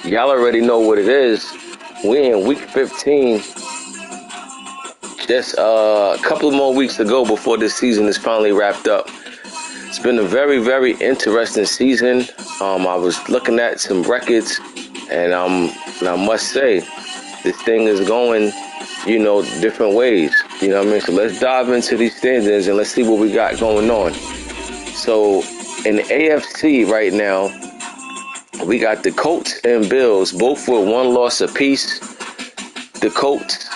Y'all already know what it is. We're in week 15. Just a couple of more weeks to go before this season is finally wrapped up. It's been a very, very interesting season. I was looking at some records, and I must say, this thing is going, different ways. You know what I mean? So let's dive into these standings and let's see what we got going on. So in the AFC right now, we got the Colts and Bills, both with one loss apiece. The Colts,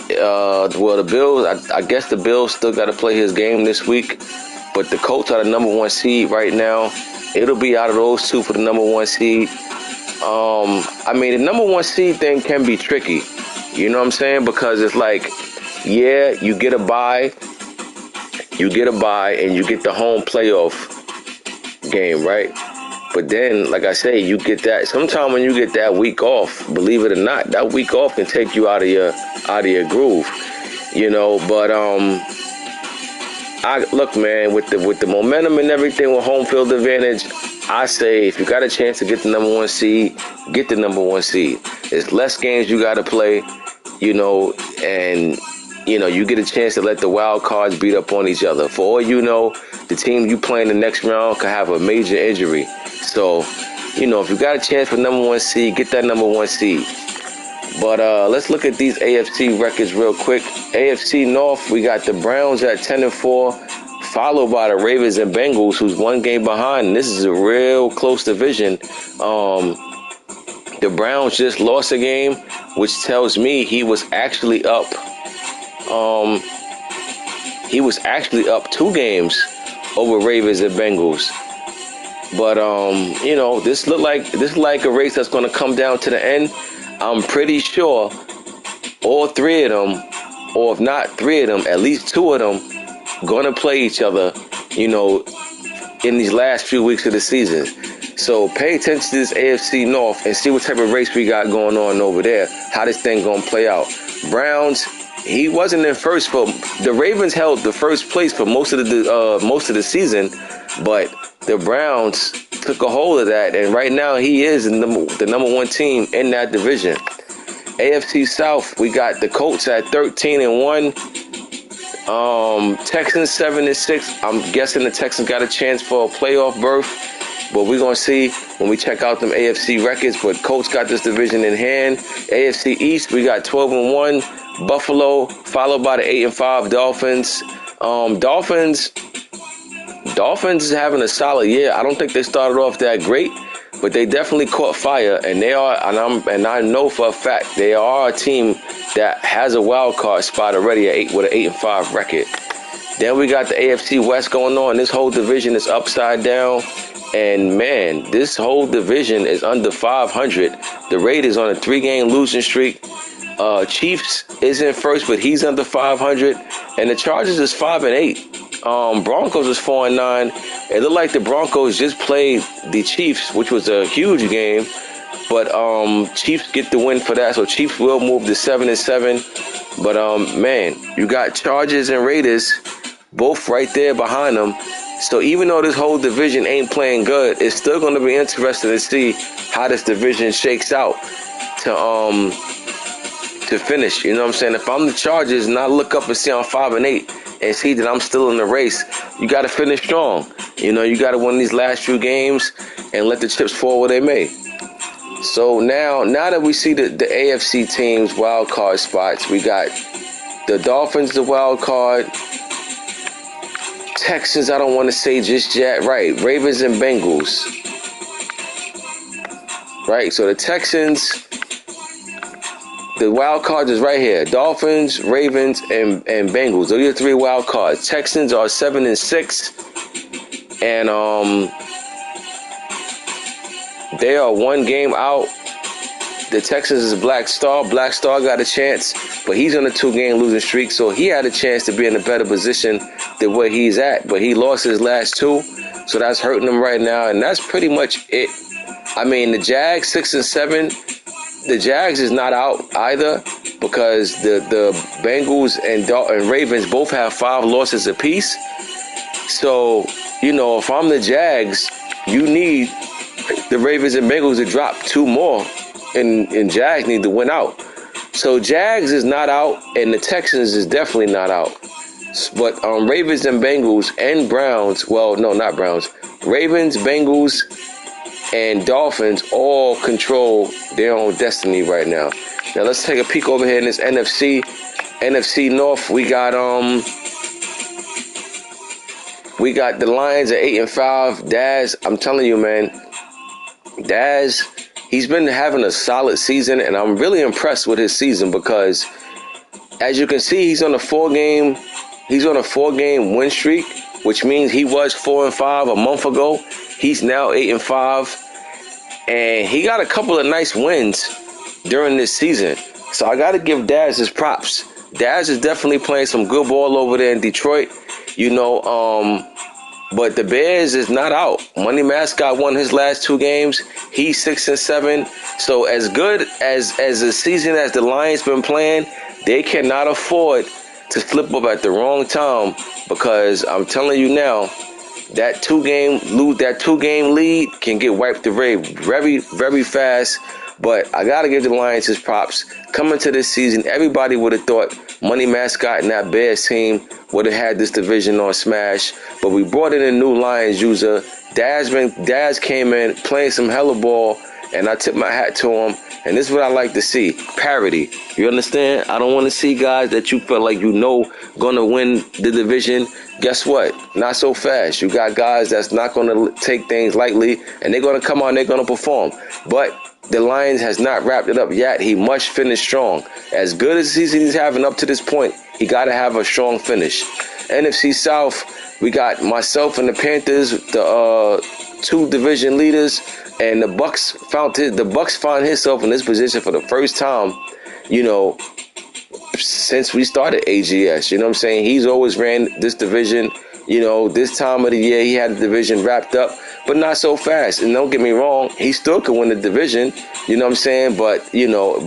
the Bills, I guess the Bills still got to play his game this week, but the Colts are the number one seed right now. It'll be out of those two for the number one seed. The number one seed thing can be tricky. You know what I'm saying? Because it's like, yeah, you get a bye, and you get the home playoff game, right? But then, like I say, you get that. Sometimes when you get that week off, believe it or not, that week off can take you out of your groove, But look, man, with the momentum and everything with home field advantage, I say if you got a chance to get the number one seed, get the number one seed. There's less games you got to play, and you get a chance to let the wild cards beat up on each other. For all you know, the team you play in the next round could have a major injury. So, if you got a chance for number one seed, get that number one seed. But let's look at these AFC records real quick. AFC North, we got the Browns at 10-4, followed by the Ravens and Bengals, who's one game behind. This is a real close division. The Browns just lost a game, which tells me he was actually up. He was actually up 2 games over Ravens and Bengals. But this look like a race that's going to come down to the end. I'm pretty sure all 3 of them, or if not 3 of them, at least 2 of them, going to play each other, in these last few weeks of the season. So pay attention to this AFC North and see what type of race we got going on over there. How this thing going to play out. Browns, he wasn't in first, but the Ravens held the first place for most of the season, but the Browns took a hold of that, and right now he is the number one team in that division. AFC South, we got the Colts at 13-1. Texans 7-6. I'm guessing the Texans got a chance for a playoff berth, but we're gonna see when we check out them AFC records. But Colts got this division in hand. AFC East, we got 12-1. Buffalo, followed by the 8-5 Dolphins. Dolphins is having a solid year. I don't think they started off that great, but they definitely caught fire, and they are. And I know for a fact they are a team that has a wild card spot already with an 8-5 record. Then we got the AFC West going on. This whole division is upside down, and man, this whole division is under 500. The Raiders on a 3-game losing streak. Chiefs is in first, but he's under 500, and the Chargers is 5-8. Broncos is 4-9. It looked like the Broncos just played the Chiefs, which was a huge game, but Chiefs get the win for that, so Chiefs will move to 7-7. But man, you got Chargers and Raiders both right there behind them. So even though this whole division ain't playing good, it's still going to be interesting to see how this division shakes out to finish. You know what I'm saying? If I'm the Chargers and I look up and see I'm 5-8 and see that I'm still in the race, you got to finish strong. You got to win these last few games and let the chips fall where they may. So now that we see the AFC teams wild card spots, we got the Dolphins, the wild card. Texans, I don't want to say just yet. Right, Ravens and Bengals. Right, so the Texans, the wild cards is right here. Dolphins, Ravens, and Bengals. Those are your 3 wild cards. Texans are 7-6, and they are 1 game out. The Texans is Black Star. Black Star got a chance, but he's on a 2-game losing streak, so he had a chance to be in a better position than where he's at. But he lost his last 2, so that's hurting him right now, and that's pretty much it. The Jags 6-7. The Jags is not out either because the Bengals and Ravens both have 5 losses apiece. So, if I'm the Jags, you need the Ravens and Bengals to drop 2 more, and Jags need to win out. So Jags is not out, and the Texans is definitely not out. But Ravens and Bengals and Browns, well, no, not Browns. Ravens, Bengals, and Dolphins all control their own destiny right now. Now let's take a peek over here in this NFC North. We got the Lions at 8-5. Daz, I'm telling you, man, Daz, he's been having a solid season, and I'm really impressed with his season because, as you can see, he's on a 4-game win streak, which means he was 4-5 a month ago. He's now 8-5, and he got a couple of nice wins during this season. So I got to give Daz his props. Daz is definitely playing some good ball over there in Detroit, but the Bears is not out. Money Mascot won his last 2 games. He's 6-7. So as good as a season as the Lions been playing, they cannot afford to slip up at the wrong time, because I'm telling you now, that 2-game lead can get wiped away very, very fast. But I got to give the Lions his props. Coming to this season, everybody would have thought Money Mascot and that Bears team would have had this division on smash. But we brought in a new Lions user. Daz came in playing some hella ball, and I tip my hat to him. And this is what I like to see. Parity. You understand? I don't want to see guys that you feel like going to win the division. Guess what? Not so fast. You got guys that's not going to take things lightly, and they're going to come out and they're going to perform. But the Lions has not wrapped it up yet. He must finish strong. As good as the season he's having up to this point, he got to have a strong finish. NFC South, we got myself and the Panthers, the 2 division leaders, and the Bucks found himself in this position for the first time, since we started AGS. You know what I'm saying? He's always ran this division. This time of the year, he had the division wrapped up, but not so fast. And don't get me wrong, he still could win the division, you know what I'm saying? But,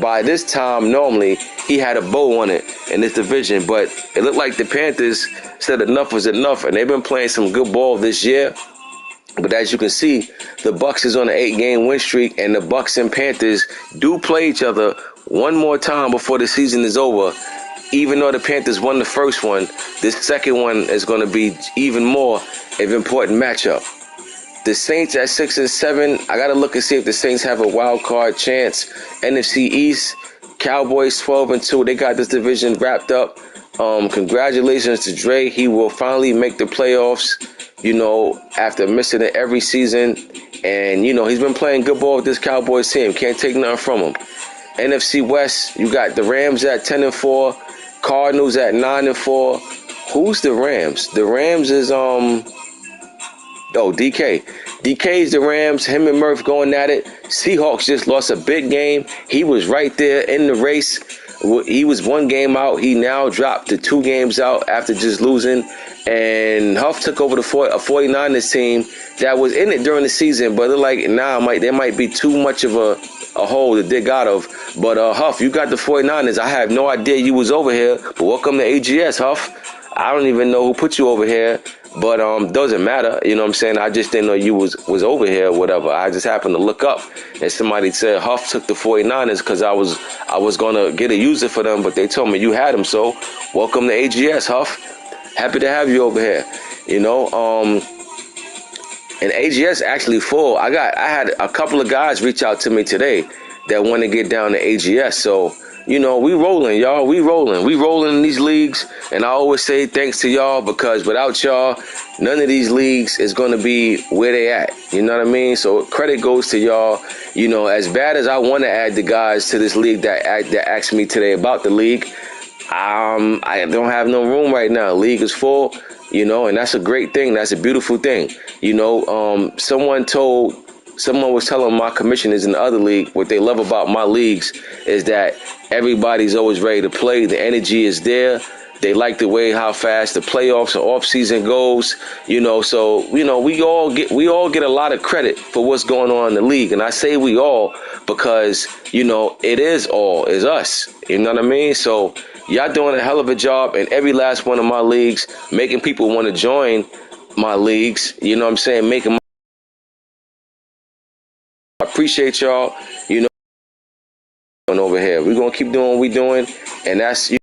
by this time, normally, he had a bow on it in this division. But it looked like the Panthers said enough was enough, and they've been playing some good ball this year. But as you can see, the Bucks is on an 8-game win streak, and the Bucks and Panthers do play each other one more time before the season is over. Even though the Panthers won the first one, this second one is going to be even more of an important matchup. The Saints at 6-7. I got to look and see if the Saints have a wild card chance. NFC East, Cowboys 12-2. They got this division wrapped up. Congratulations to Dre. He will finally make the playoffs, after missing it every season. And, he's been playing good ball with this Cowboys team. Can't take nothing from him. NFC West, you got the Rams at 10-4. Cardinals at 9-4. Who's the Rams? The Rams is DK. DK's the Rams. Him and Murph going at it. Seahawks just lost a big game. He was right there in the race. He was 1 game out. He now dropped to 2 games out after just losing. And Huff took over a 49ers team that was in it during the season, but they're like, there might be too much of a hole to dig out of. But Huff, you got the 49ers. I have no idea you was over here, but welcome to AGS, Huff. I don't even know who put you over here, but doesn't matter. You know what I'm saying? I just didn't know you was over here or whatever. I just happened to look up, and somebody said Huff took the 49ers because I was going to get a user for them, but they told me you had them. So welcome to AGS, Huff. Happy to have you over here. And AGS actually full. I had a couple of guys reach out to me today that want to get down to AGS. So, we rolling, y'all. We rolling in these leagues. And I always say thanks to y'all, because without y'all, none of these leagues is going to be where they at. You know what I mean? So credit goes to y'all. As bad as I want to add the guys to this league that asked me today about the league, I don't have no room right now. League is full, and that's a great thing. That's a beautiful thing. Someone was telling my commissioners in the other league what they love about my leagues is that everybody's always ready to play. The energy is there. They like the way how fast the playoffs and off season goes. So we all get a lot of credit for what's going on in the league. And I say we all because it is us. You know what I mean? So y'all doing a hell of a job in every last one of my leagues, making people want to join my leagues. You know what I'm saying? Making appreciate y'all. You know, over here, we're gonna keep doing what we're doing, and that's making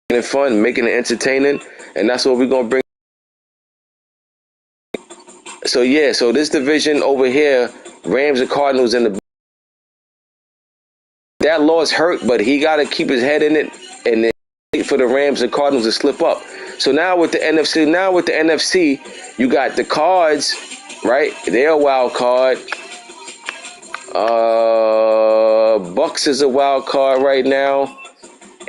it fun, making it entertaining, and that's what we're gonna bring. So yeah, so this division over here, Rams and Cardinals, and that loss hurt, but he got to keep his head in it and then wait for the Rams and Cardinals to slip up. So now with the NFC, you got the Cards, right? They're a wild card. Bucks is a wild card right now,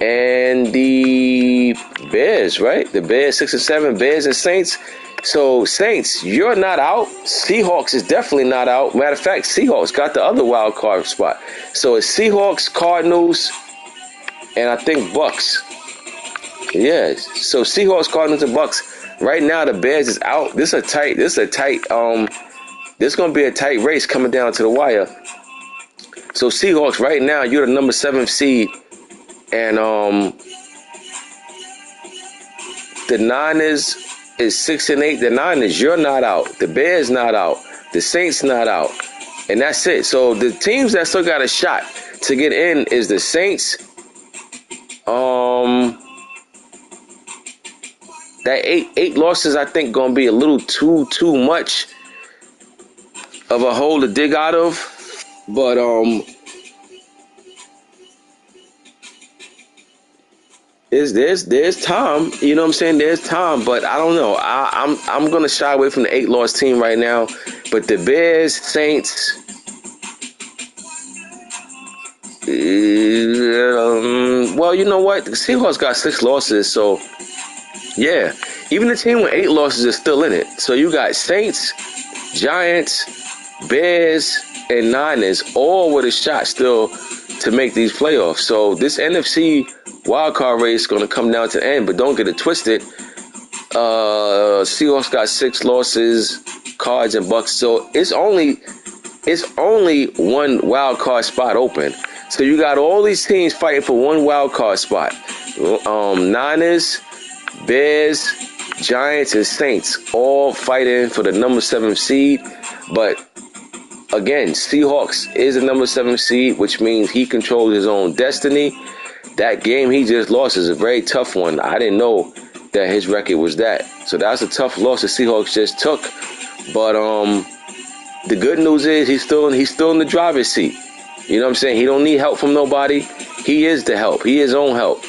and the Bears, right? The Bears 6 and 7, Bears and Saints. So Saints, you're not out. Seahawks is definitely not out. Matter of fact, Seahawks got the other wild card spot. So it's Seahawks, Cardinals, and I think Bucks. Yes. So Seahawks, Cardinals, and Bucks. Right now the Bears is out. This is gonna be a tight race coming down to the wire. So Seahawks, right now, you're the number 7 seed. And the Niners is 6 and 8. The Niners, you're not out. The Bears not out. The Saints not out. And that's it. So the teams that still got a shot to get in is the Saints. That eight losses, I think, gonna be a little too much of a hole to dig out of. But there's time, you know what I'm saying? There's time, but I don't know. I'm gonna shy away from the 8-loss team right now. But the Bears, Saints, well, you know what? The Seahawks got 6 losses, so yeah. Even the team with 8 losses is still in it. So you got Saints, Giants, Bears, and Niners all with a shot still to make these playoffs. So this NFC wildcard race is going to come down to the end, but don't get it twisted. Seahawks got 6 losses, Cards and Bucks. So it's only one wild card spot open. So you got all these teams fighting for one wild card spot. Niners, Bears, Giants, and Saints all fighting for the number 7 seed. But again, Seahawks is the number 7 seed, which means he controls his own destiny. That game he just lost is a very tough one. I didn't know that his record was that. So that's a tough loss the Seahawks just took. But the good news is he's still in the driver's seat. You know what I'm saying? He don't need help from nobody. He is the help. He is his own help.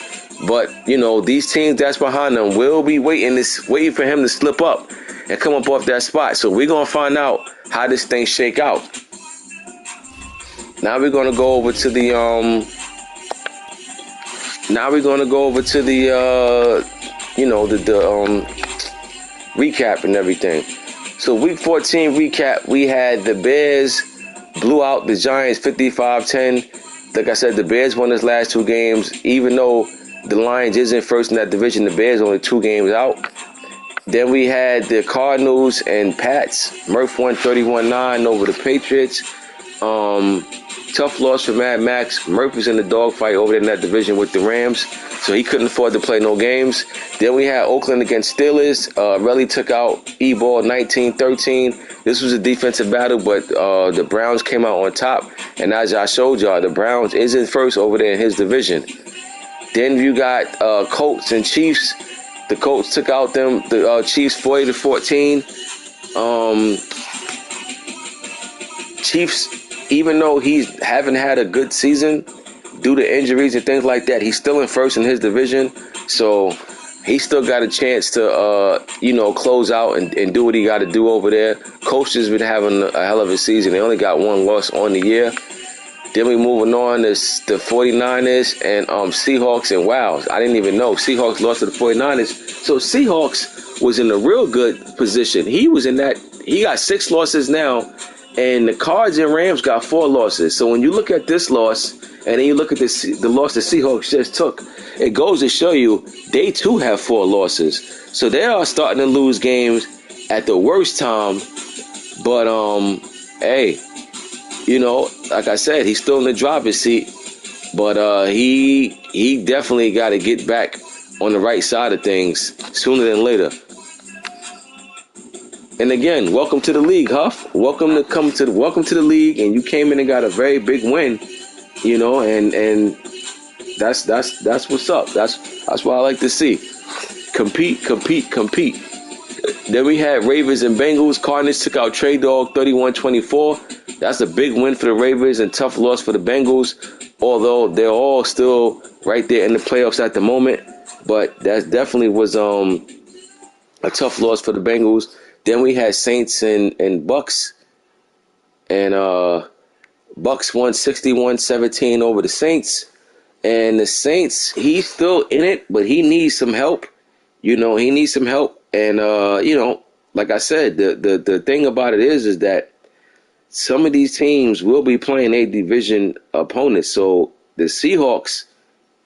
But, you know, these teams that's behind him will be waiting for him to slip up and come up off that spot. So we're going to find out how this thing shake out. Now we're going to go over to the recap and everything. So week 14 recap, we had the Bears blew out the Giants 55-10. Like I said, the Bears won his last 2 games. Even though the Lions isn't first in that division, the Bears only 2 games out. Then we had the Cardinals and Pats. Murph won 31-9 over the Patriots. Tough loss for Mad Max. Murph was in the dogfight over there in that division with the Rams, so he couldn't afford to play no games. Then we had Oakland against Steelers. Relly took out E-Ball 19-13. This was a defensive battle, but the Browns came out on top. And as I showed y'all, the Browns is in first over there in his division. Then you got Colts and Chiefs. The Colts took out the Chiefs 40-14. Chiefs, even though he haven't had a good season due to injuries and things like that, he's still in first in his division. So he still got a chance to, close out and do what he got to do over there. Coach has been having a hell of a season. They only got 1 loss on the year. Then we moving on to the 49ers and Seahawks. And wow, I didn't even know Seahawks lost to the 49ers. So Seahawks was in a real good position. He got 6 losses now. And the Cards and Rams got 4 losses. So when you look at this loss, and then you look at the loss the Seahawks just took, it goes to show you they too have 4 losses. So they are starting to lose games at the worst time. But hey, like I said, he's still in the driver's seat. But he definitely got to get back on the right side of things sooner than later. And again, welcome to the league, Huff. Welcome to the league, and you came in and got a very big win, and that's what's up. That's what I like to see. Compete. Then we had Ravens and Bengals. Cardinals took out Trey Dog 31-24. That's a big win for the Ravens and tough loss for the Bengals, although they're all still right there in the playoffs at the moment. But that definitely was a tough loss for the Bengals. Then we had Saints and Bucks. And Bucks won 61-17 over the Saints. And the Saints, he's still in it, but he needs some help. He needs some help. And, like I said, the thing about it is that some of these teams will be playing a division opponent. So the Seahawks,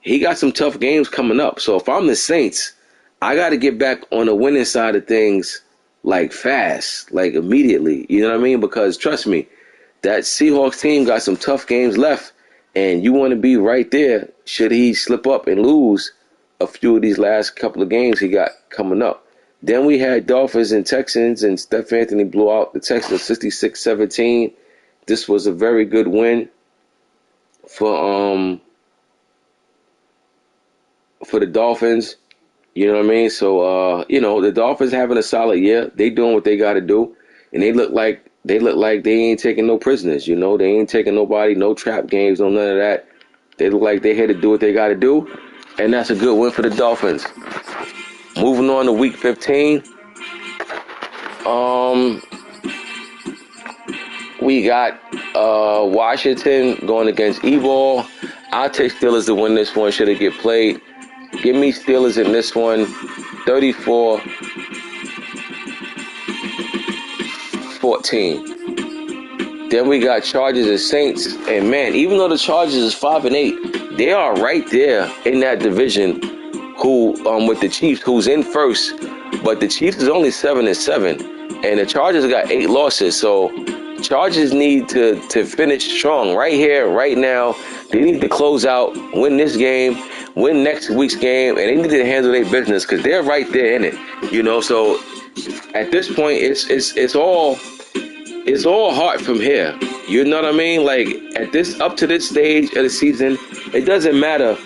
he got some tough games coming up. So if I'm the Saints, I got to get back on the winning side of things like fast, like immediately. You know what I mean? Because trust me, that Seahawks team got some tough games left. And you want to be right there should he slip up and lose a few of these last couple of games he got coming up. Then we had Dolphins and Texans, and Steph Anthony blew out the Texans 66-17. This was a very good win for the Dolphins. You know what I mean? So the Dolphins having a solid year. They doing what they got to do, and they look like they ain't taking no prisoners. They ain't taking nobody, no trap games, no none of that. They look like they here to do what they got to do, and that's a good win for the Dolphins. Moving on to Week 15, we got Washington going against E-Ball. I'll take Steelers to win this one. Should it get played? Give me Steelers in this one, 34-14. Then we got Chargers and Saints. And man, even though the Chargers is 5-8, they are right there in that division. With the Chiefs, who's in first, but the Chiefs is only 7-7, and the Chargers got 8 losses. So Chargers need to finish strong right here, right now. They need to close out, win this game, win next week's game, and they need to handle their business because they're right there in it. So at this point, it's all hard from here. You know what I mean? Like up to this stage of the season, it doesn't matter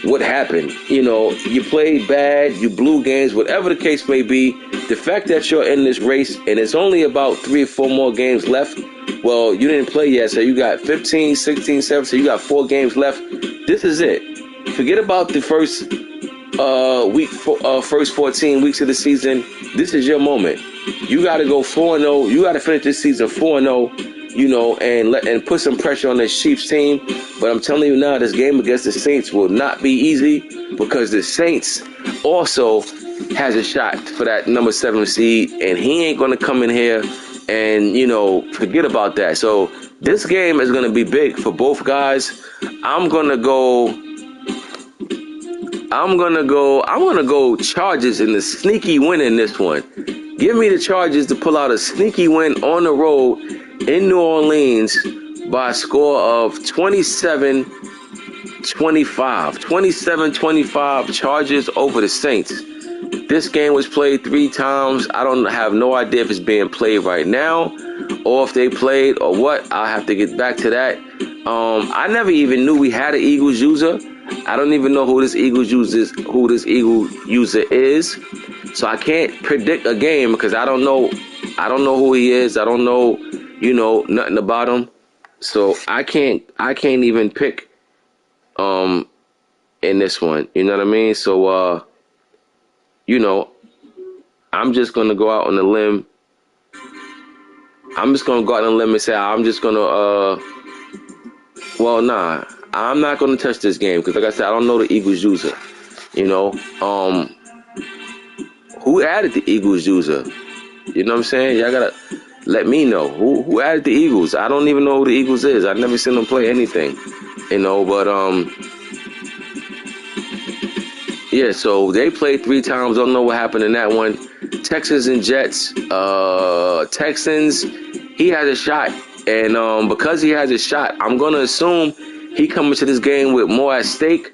what happened. You played bad, you blew games, whatever the case may be. The fact that you're in this race and it's only about 3 or 4 more games left. Well, you didn't play yet, so you got 15, 16, 17, so you got 4 games left. This is it. Forget about the first 14 weeks of the season. This is your moment. You got to go 4-0. You got to finish this season 4-0. And put some pressure on this Chiefs team. But I'm telling you now, this game against the Saints will not be easy because the Saints also has a shot for that number 7 seed, and he ain't going to come in here and, forget about that. So this game is going to be big for both guys. I'm going to go Chargers in the sneaky win in this one. Give me the Chargers to pull out a sneaky win on the road in New Orleans by a score of 27-25. 27-25 Chargers over the Saints. This game was played 3 times. I don't have no idea if it's being played right now or if they played or what. I'll have to get back to that. I never even knew we had an Eagles user. I don't even know who this Eagles user is. So I can't predict a game because I don't know who he is. I don't know, nothing about him. So I can't even pick in this one. You know what I mean? So I'm just gonna go out on a limb. I'm just gonna go out on a limb and say I'm just gonna I'm not gonna touch this game because like I said, I don't know the Eagles user. Who added the Eagles user? You know what I'm saying? Y'all gotta let me know who added the Eagles. I don't even know who the Eagles is. I've never seen them play anything, but yeah, so they played 3 times. Don't know what happened in that one. Texans and Jets. Texans, he has a shot, and because he has a shot, I'm gonna assume he coming to this game with more at stake.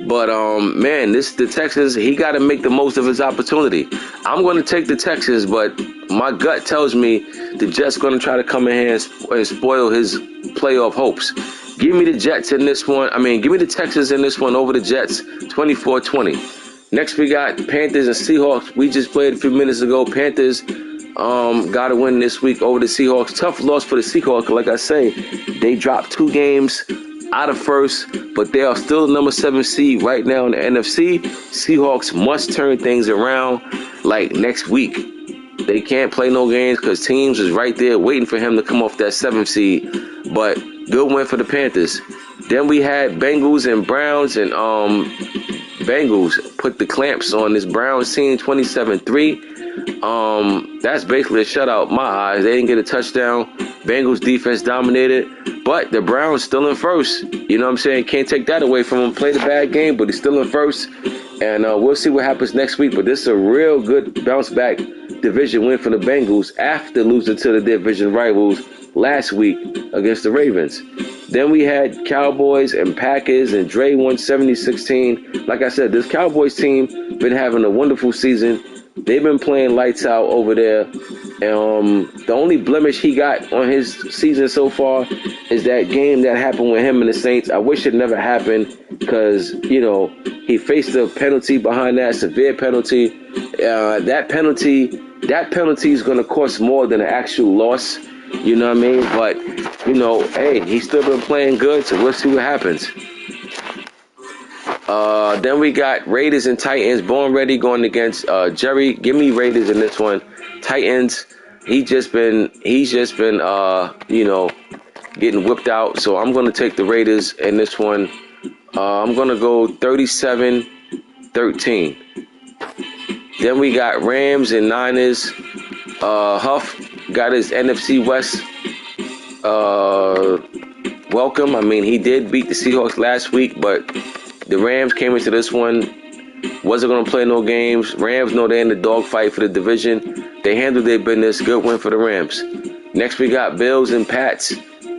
But man, the Texans, he got to make the most of his opportunity. I'm going to take the Texans, but my gut tells me the Jets going to try to come in here and spoil his playoff hopes. Give me the Jets in this one. Give me the Texans in this one over the Jets, 24-20. Next, we got Panthers and Seahawks. We just played a few minutes ago. Panthers got to win this week over the Seahawks. Tough loss for the Seahawks. Like I say, they dropped 2 games out of first, but they are still the number 7 seed right now in the NFC. Seahawks must turn things around like next week. They can't play no games because teams is right there waiting for him to come off that 7th seed. But good win for the Panthers. Then we had Bengals and Browns, and Bengals put the clamps on this Browns team, 27-3. That's basically a shutout. My eyes, they didn't get a touchdown. Bengals defense dominated, but the Browns still in first. You know what I'm saying? Can't take that away from him. Played a bad game, but he's still in first. And we'll see what happens next week. But this is a real good bounce back division win for the Bengals after losing to the division rivals last week against the Ravens. Then we had Cowboys and Packers, and Dre won 70-16. Like I said, this Cowboys team been having a wonderful season. They've been playing lights out over there. The only blemish he got on his season so far is that game that happened with him and the Saints. I wish it never happened because, he faced a penalty behind that, severe penalty. That penalty is going to cost more than an actual loss. You know what I mean? But, hey, he's still been playing good, so we'll see what happens. Then we got Raiders and Titans. Born Ready going against Jerry. Give me Raiders in this one. Titans, he's just been getting whipped out. So I'm going to take the Raiders in this one. I'm going to go 37-13. Then we got Rams and Niners. Huff got his NFC West welcome. He did beat the Seahawks last week, but the Rams came into this one, wasn't going to play no games. Rams know they're in the dogfight for the division. They handled their business. Good win for the Rams. Next, we got Bills and Pats.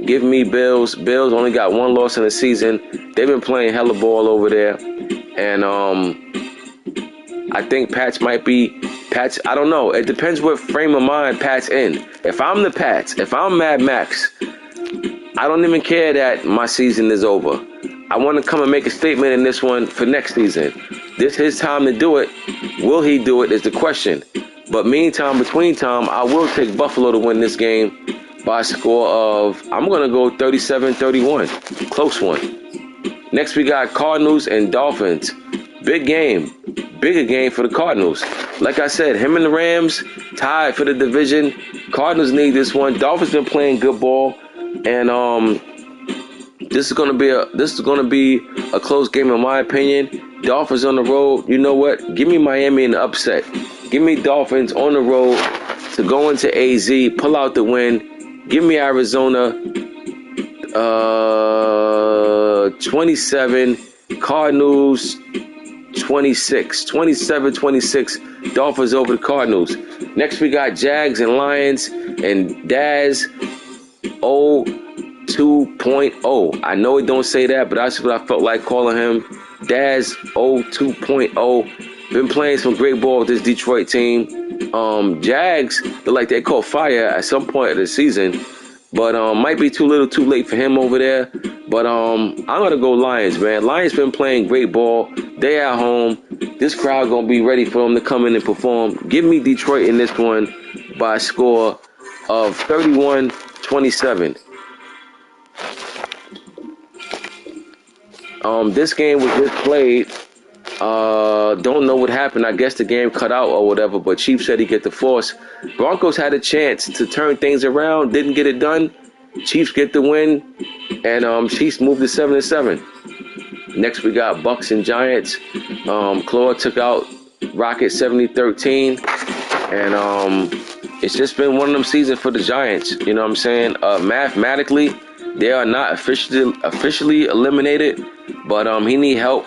Give me Bills. Bills only got 1 loss in the season. They've been playing hella ball over there. And I think Pats might be Pats. I don't know. It depends what frame of mind Pats in. If I'm the Pats, if I'm Mad Max, I don't even care that my season is over. I want to come and make a statement in this one for next season. This is his time to do it. Will he do it is the question. But between time, I will take Buffalo to win this game by a score of, I'm going to go 37-31. Close one. Next, we got Cardinals and Dolphins. Big game. Bigger game for the Cardinals. Like I said, him and the Rams tied for the division. Cardinals need this one. Dolphins been playing good ball. And this is gonna be a close game in my opinion. Dolphins on the road. You know what? Give me Miami in the upset. Give me Dolphins on the road to go into AZ, pull out the win. Give me Arizona 27, Cardinals 26, 27-26. Dolphins over the Cardinals. Next we got Jags and Lions and Daz 2.0. I know it don't say that, but that's what I felt like calling him. Daz 2.0. Been playing some great ball with this Detroit team. Jags, they caught fire at some point of the season, but might be too little too late for him over there. But I'm going to go Lions, man. Lions been playing great ball. They at home. This crowd going to be ready for them to come in and perform. Give me Detroit in this one by a score of 31-27. This game was just played. Don't know what happened. I guess the game cut out or whatever, but Chiefs said he get the force. Broncos had a chance to turn things around, didn't get it done. Chiefs get the win, and Chiefs moved to 7-7. Next, we got Bucks and Giants. Claude took out Rockets 70-13, and it's just been one of them seasons for the Giants. You know what I'm saying? Mathematically, they are not officially eliminated, but he need help.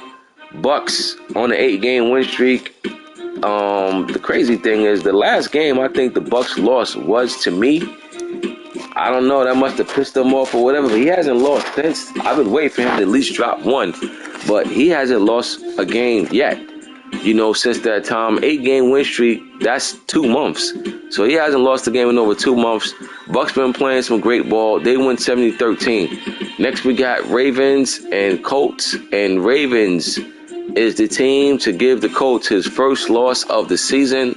Bucks on an 8-game win streak. The crazy thing is the last game I think the Bucks lost was, to me, I don't know. That must have pissed him off or whatever. But he hasn't lost since. I've been waiting for him to at least drop one. But he hasn't lost a game yet. Since that time, 8-game win streak, that's 2 months. So he hasn't lost a game in over 2 months. Bucks been playing some great ball. They win 70-13. Next, we got Ravens and Colts. And Ravens is the team to give the Colts his first loss of the season.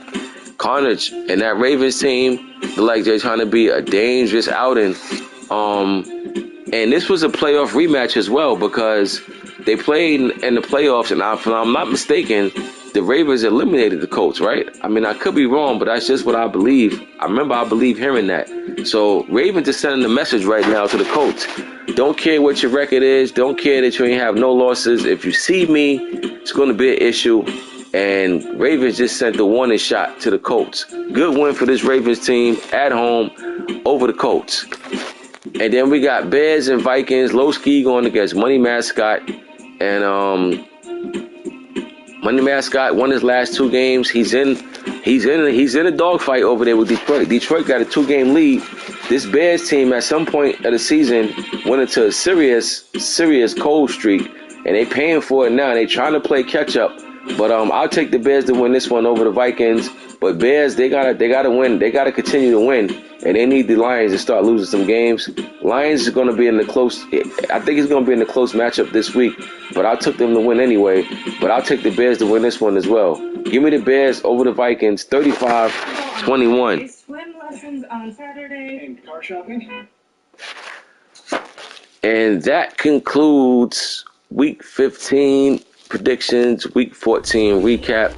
Carnage. And that Ravens team, like they're trying to be a dangerous outing. And this was a playoff rematch as well because they played in the playoffs, and if I'm not mistaken, the Ravens eliminated the Colts, right? I mean, I could be wrong, but that's just what I believe. I believe hearing that. So Ravens is sending a message right now to the Colts. Don't care what your record is. Don't care that you ain't have no losses. If you see me, it's going to be an issue. And Ravens just sent the warning shot to the Colts. Good win for this Ravens team at home over the Colts. And then we got Bears and Vikings. Low Ski going against Money Mascot. And Money Mascot won his last 2 games. He's in a dogfight over there with Detroit. Detroit got a 2-game lead. This Bears team at some point of the season went into a serious cold streak, and they paying for it now. They trying to play catch up. But I'll take the Bears to win this one over the Vikings. But Bears, they gotta win. They gotta continue to win, and they need the Lions to start losing some games. Lions is gonna be in the close. I think it's gonna be in the close matchup this week. But I took them to win anyway. But I'll take the Bears to win this one as well. Give me the Bears over the Vikings, 35-21. Swim lessons on Saturday and car shopping. And that concludes Week 15 predictions, Week 14 recap.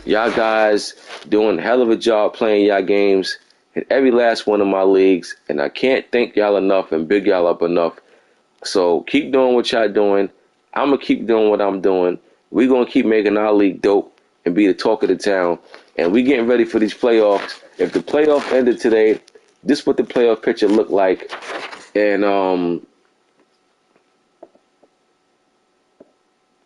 Y'all guys doing a hell of a job playing y'all games in every last one of my leagues, and I can't thank y'all enough and big y'all up enough. So keep doing what y'all doing. I'm going to keep doing what I'm doing. We're going to keep making our league dope and be the talk of the town. And we getting ready for these playoffs. If the playoff ended today, this is what the playoff picture looked like. And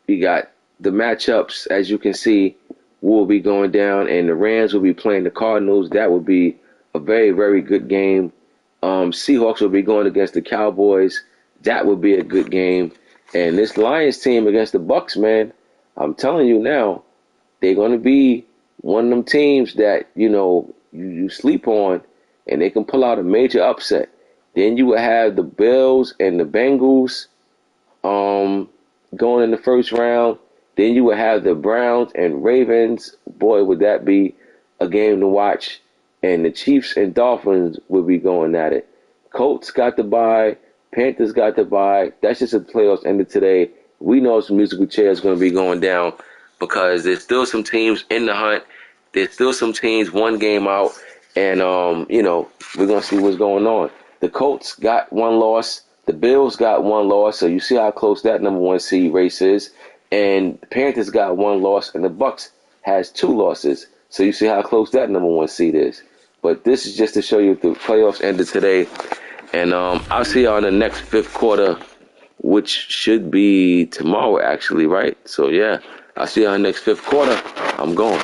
we got the matchups, as you can see, will be going down, and the Rams will be playing the Cardinals. That would be a very, very good game. Seahawks will be going against the Cowboys. That would be a good game. And this Lions team against the Bucks, man, I'm telling you now, they're going to be one of them teams that, you sleep on, and they can pull out a major upset. Then you will have the Bills and the Bengals going in the first round. Then you will have the Browns and Ravens. Boy, would that be a game to watch. And the Chiefs and Dolphins will be going at it. Colts got the bye. Panthers got the bye. That's just the playoffs ended today. We know some musical chairs going to be going down because there's still some teams in the hunt. There's still some teams 1 game out. And, we're going to see what's going on. The Colts got 1 loss. The Bills got 1 loss. So you see how close that number 1 seed race is. And the Panthers got 1 loss. And the Bucks has 2 losses. So you see how close that number 1 seed is. But this is just to show you the playoffs ended today. And I'll see y'all in the next 5th quarter, which should be tomorrow, actually, right? So, yeah, I'll see y'all in the next 5th quarter. I'm going.